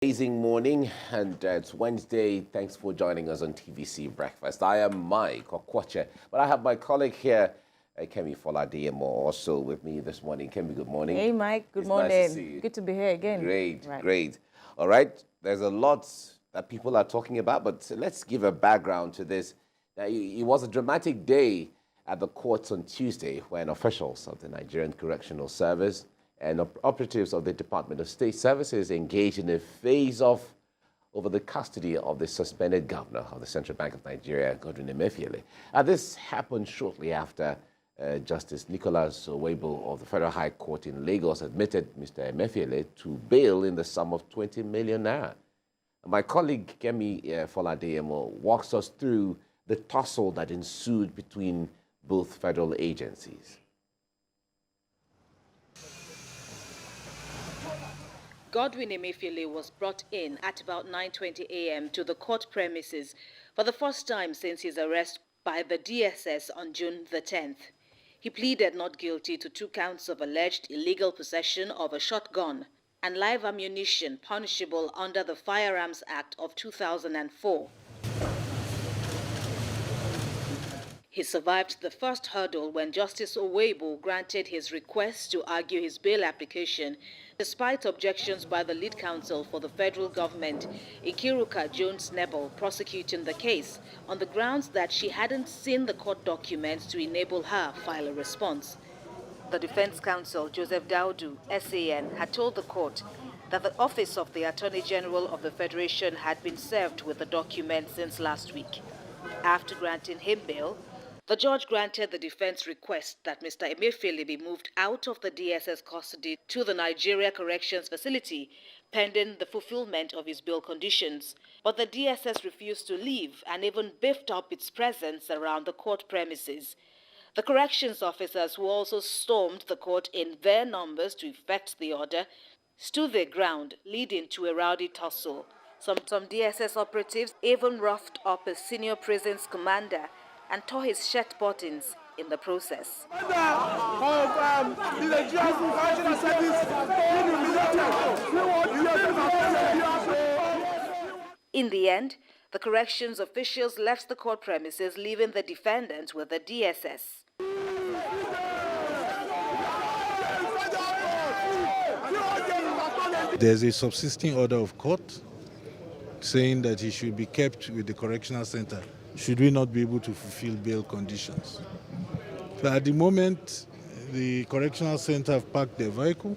Amazing morning, and it's Wednesday. Thanks for joining us on TVC Breakfast. I am Mike Okwache, but I have my colleague here, Emefiele, also with me this morning. Kemi, good morning. Hey, Mike. Good morning. Nice to see you. Good to be here again. Great, Right. great. All right, there's a lot that people are talking about, but let's give a background to this. It was a dramatic day at the courts on Tuesday when officials of the Nigerian Correctional Service and operatives of the Department of State Services engaged in a face-off over the custody of the suspended governor of the Central Bank of Nigeria, Godwin Emefiele. This happened shortly after Justice Nicholas Oweibo of the Federal High Court in Lagos admitted Mr. Emefiele to bail in the sum of 20 million naira. My colleague Emefiele walks us through the tussle that ensued between both federal agencies. Godwin Emefiele was brought in at about 9:20 a.m. to the court premises for the first time since his arrest by the DSS on June the 10th. He pleaded not guilty to 2 counts of alleged illegal possession of a shotgun and live ammunition punishable under the Firearms Act of 2004. He survived the first hurdle when Justice Oweibo granted his request to argue his bail application, despite objections by the lead counsel for the federal government, Ikiruka Jones-Nebel, prosecuting the case on the grounds that she hadn't seen the court documents to enable her file a response. The defense counsel, Joseph Daudu, SAN, had told the court that the Office of the Attorney General of the Federation had been served with the documents since last week. After granting him bail, the judge granted the defense request that Mr. Emefiele be moved out of the DSS custody to the Nigerian Corrections Facility, pending the fulfillment of his bail conditions. But the DSS refused to leave and even beefed up its presence around the court premises. The corrections officers, who also stormed the court in their numbers to effect the order, stood their ground, leading to a rowdy tussle. Some DSS operatives even roughed up a senior prisons commander and tore his shirt buttons in the process. In the end, the corrections officials left the court premises, leaving the defendant with the DSS. There's a subsisting order of court saying that he should be kept with the correctional center should we not be able to fulfill bail conditions. But at the moment, the correctional center have parked their vehicle,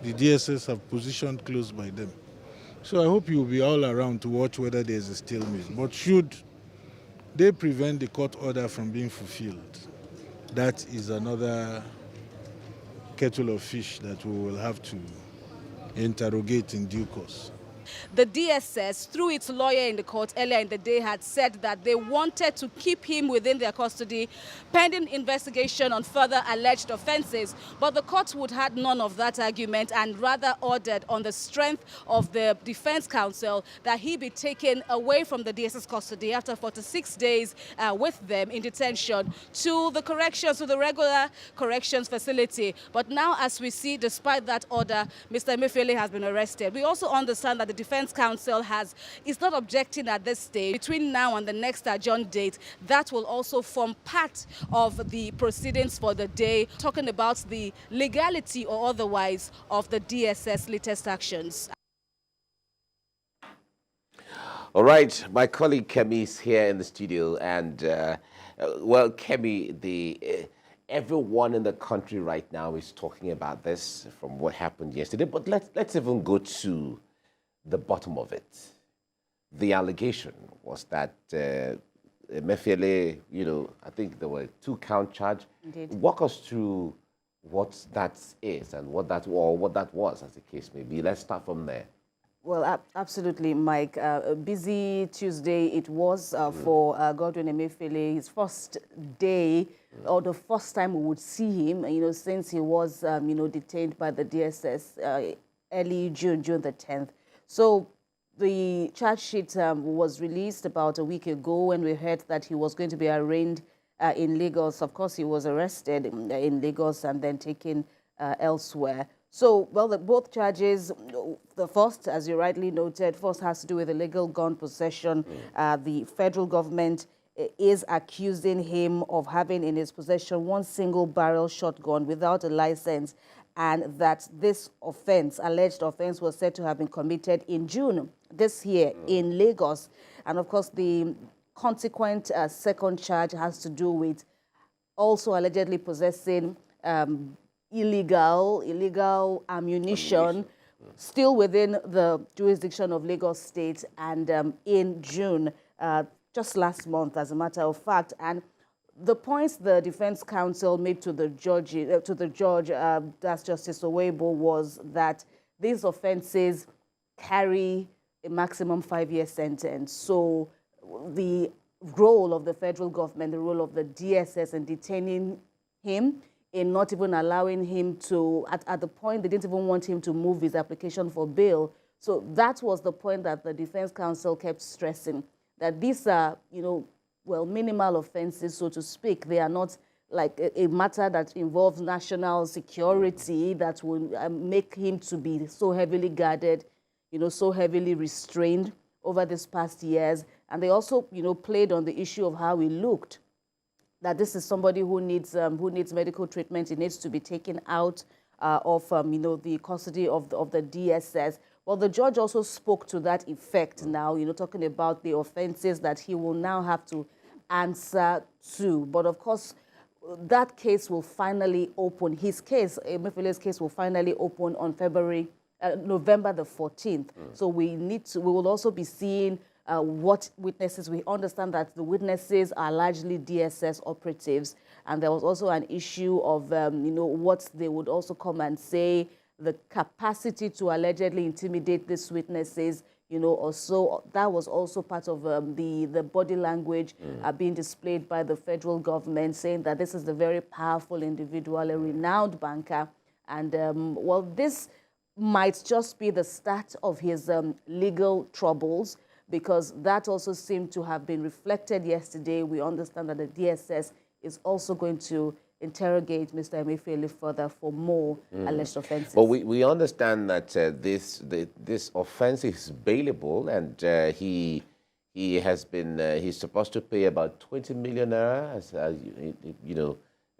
the DSS have positioned close by them. So I hope you'll be all around to watch whether there's a stalemate. But should they prevent the court order from being fulfilled, that is another kettle of fish that we will have to interrogate in due course. The DSS, through its lawyer in the court earlier in the day, had said that they wanted to keep him within their custody pending investigation on further alleged offenses. But the court would have none of that argument and rather ordered, on the strength of the defense counsel, that he be taken away from the DSS custody after 46 days with them in detention to the regular corrections facility. But now, as we see, despite that order, Mr. Emefiele has been arrested. We also understand that the defense counsel is not objecting at this stage. Between now and the next adjourned date, that will also form part of the proceedings for the day, talking about the legality or otherwise of the DSS latest actions. All right, my colleague Kemi is here in the studio, and well, Kemi, everyone in the country right now is talking about this from what happened yesterday. But let's even go to the bottom of it. The allegation was that Emefiele, I think there were 2 count charge. Indeed. Walk us through what that is and what that was, as the case may be. Let's start from there. Well, absolutely, Mike. A busy Tuesday it was for Godwin Emefiele. His first day, or the first time we would see him, since he was, detained by the DSS early June the 10th. So the charge sheet was released about a week ago when we heard that he was going to be arraigned in Lagos. Of course, he was arrested in Lagos and then taken elsewhere So, well, both charges, the first, as you rightly noted, first has to do with illegal gun possession. The federal government is accusing him of having in his possession one single-barrel shotgun without a license, and that this offense, alleged offense, was said to have been committed in June this year in Lagos. And, of course, the consequent second charge has to do with also allegedly possessing illegal ammunition, still within the jurisdiction of Lagos State, and in June, just last month, as a matter of fact. And the points the defense counsel made to the judge, that's Justice Oweibo, was that these offenses carry a maximum 5-year sentence. So the role of the federal government, the role of the DSS in detaining him, in not even allowing him to, at the point they didn't even want him to move his application for bail. So that was the point that the defense counsel kept stressing, that these are, well, minimal offenses, so to speak. They are not like a matter that involves national security that will make him to be so heavily guarded, so heavily restrained over these past years. And they also, played on the issue of how he looked, that this is somebody who needs medical treatment. He needs to be taken out of the custody of the DSS. Well, the judge also spoke to that effect now, talking about the offenses that he will now have to answer to. But of course, that case will finally open. His case, Emefiele's case, will finally open on November the 14th. So we will also be seeing what witnesses. We understand that the witnesses are largely DSS operatives, and there was also an issue of what they would also come and say, the capacity to allegedly intimidate these witnesses, also that was also part of the body language being displayed by the federal government, saying that this is a very powerful individual, a renowned banker, and well, this might just be the start of his legal troubles, because that also seemed to have been reflected yesterday. We understand that the DSS is also going to interrogate Mr. Emefiele further for more alleged offenses. But we understand that this offense is bailable, and he has been he's supposed to pay about 20 million naira as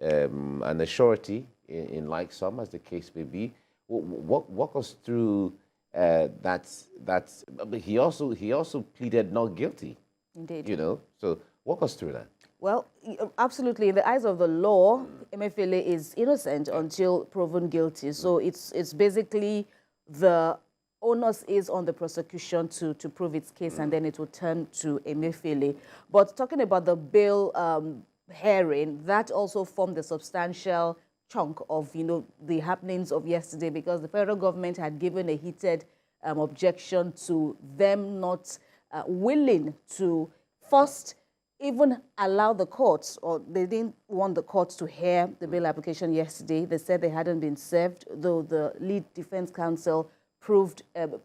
an surety in like sum, as the case may be. Walk us through but he also pleaded not guilty. Indeed. So walk us through that. Well, absolutely. In the eyes of the law, Emefiele is innocent until proven guilty. So it's basically the onus is on the prosecution to prove its case, and then it will turn to Emefiele. But talking about the bail hearing, that also formed a substantial chunk of the happenings of yesterday, because the federal government had given a heated objection to them not willing to first even allow the courts, or they didn't want the courts to hear the bail application yesterday. They said they hadn't been served, though the lead defense counsel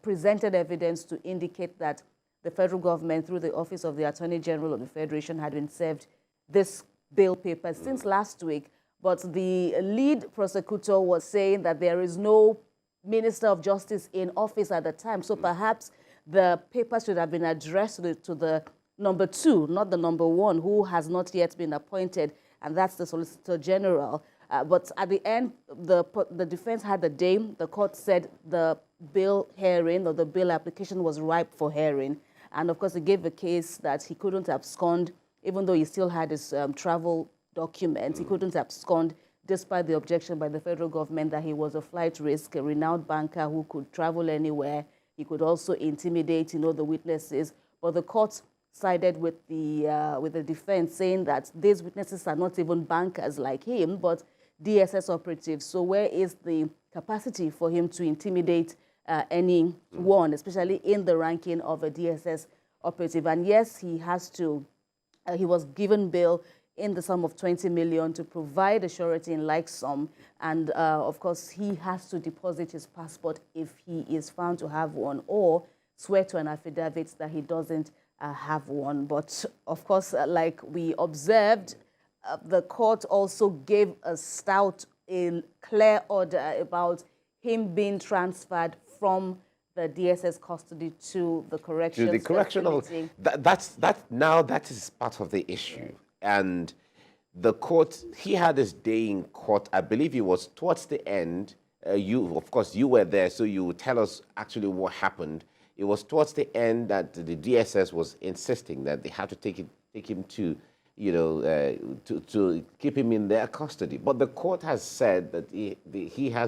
presented evidence to indicate that the federal government, through the Office of the Attorney General of the Federation, had been served this bail paper since last week. But the lead prosecutor was saying that there is no Minister of Justice in office at the time. So perhaps the paper should have been addressed to the number 2, not the number 1, who has not yet been appointed, and that's the Solicitor General. But at the end, the defense had the day. The court said the bail hearing, or the bail application, was ripe for hearing. And of course, it gave a case that he couldn't abscond, even though he still had his travel documents. He couldn't abscond, despite the objection by the federal government that he was a flight risk, a renowned banker who could travel anywhere. He could also intimidate, the witnesses. But the court sided with the defense, saying that these witnesses are not even bankers like him, but DSS operatives. So where is the capacity for him to intimidate anyone, especially in the ranking of a DSS operative? And yes, he has to. He was given bail in the sum of 20 million to provide a surety in like sum, and of course he has to deposit his passport if he is found to have one, or swear to an affidavit that he doesn't have one. But of course, like we observed, the court also gave a stout, clear order about him being transferred from the DSS custody to the corrections To the correctional, facility. that is part of the issue. And the court, he had his day in court, I believe it was towards the end. Of course, you were there, so you tell us actually what happened. It was towards the end that the DSS was insisting that they had to take him to, to keep him in their custody. But the court has said that he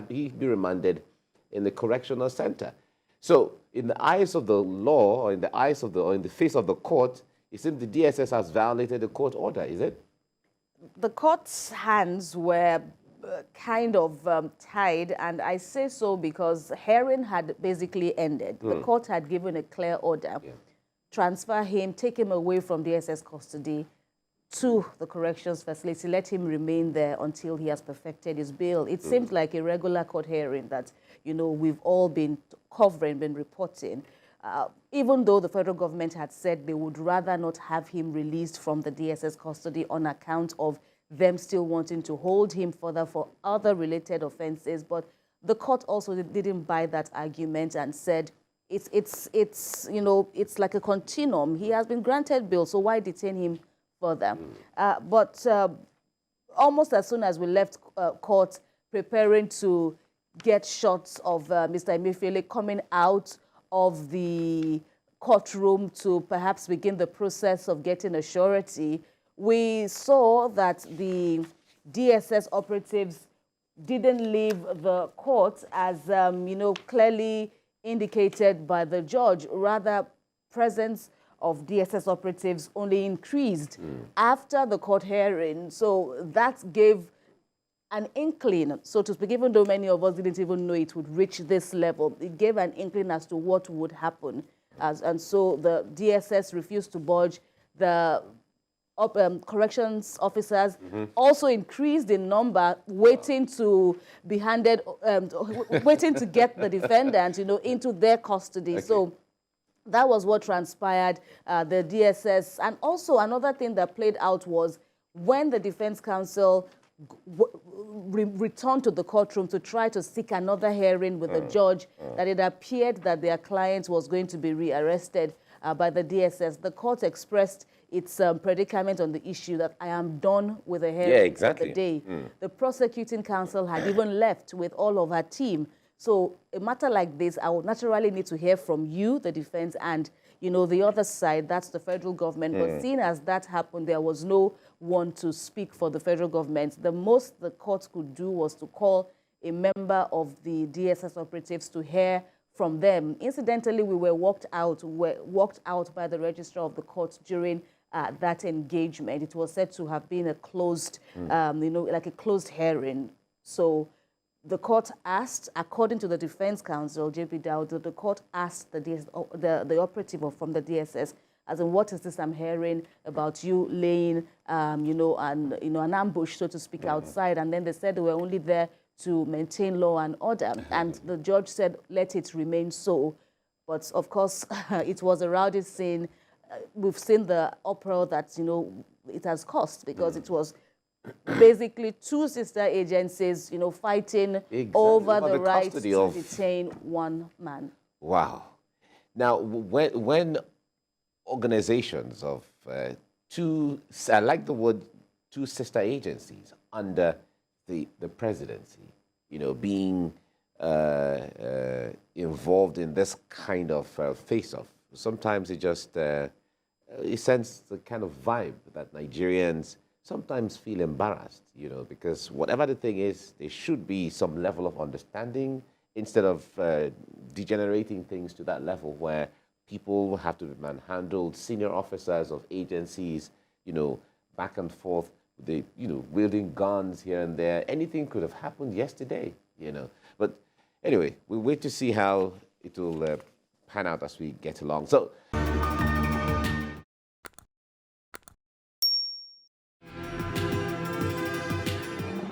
be remanded in the correctional center. So, in the eyes of the law, or in the face of the court, it seems the DSS has violated the court order. Is it? The court's hands were kind of tied, and I say so because hearing had basically ended. The court had given a clear order, transfer him, take him away from DSS custody to the corrections facility, let him remain there until he has perfected his bail. It seems like a regular court hearing that, we've all been covering, been reporting. Even though the federal government had said they would rather not have him released from the DSS custody on account of them still wanting to hold him further for other related offenses. But the court also didn't buy that argument and said it's like a continuum. He has been granted bail, so why detain him further? But almost as soon as we left court preparing to get shots of Mr. Emefiele coming out of the courtroom to perhaps begin the process of getting a surety, we saw that the DSS operatives didn't leave the court as, clearly indicated by the judge. Rather, presence of DSS operatives only increased after the court hearing. So that gave an inkling, so to speak, even though many of us didn't even know it would reach this level. It gave an inkling as to what would happen. And so the DSS refused to budge. The corrections officers also increased in number, waiting to be handed, waiting to get the defendant, into their custody. Okay. So that was what transpired. The DSS, and also another thing that played out was when the defense counsel returned to the courtroom to try to seek another hearing with the judge, that it appeared that their client was going to be rearrested by the DSS. The court expressed its predicament on the issue that I am done with the hearing for the day. The prosecuting counsel had even left with all of her team. So a matter like this, I would naturally need to hear from you, the defense, and the other side, that's the federal government. But seeing as that happened, there was no one to speak for the federal government. The most the court could do was to call a member of the DSS operatives to hear from them. Incidentally, we were walked out by the registrar of the court during that engagement. It was said to have been a closed, like a closed hearing. So the court asked, according to the defense counsel, J.P. Dowd, the court asked the operative from the DSS, as in, what is this I'm hearing about you laying, an ambush, so to speak, outside? And then they said they were only there to maintain law and order. And the judge said, let it remain so. But of course, it was a rowdy scene. We've seen the uproar that, it has cost, because it was basically two sister agencies, fighting over the right to detain one man. Wow. Now, when organizations of I like the word, two sister agencies under the presidency, being involved in this kind of face-off, sometimes it just it sends the kind of vibe that Nigerians sometimes feel embarrassed, because whatever the thing is, there should be some level of understanding instead of degenerating things to that level where people have to be manhandled, senior officers of agencies, back and forth, they, wielding guns here and there. Anything could have happened yesterday, But anyway, we'll wait to see how it will pan out as we get along. So.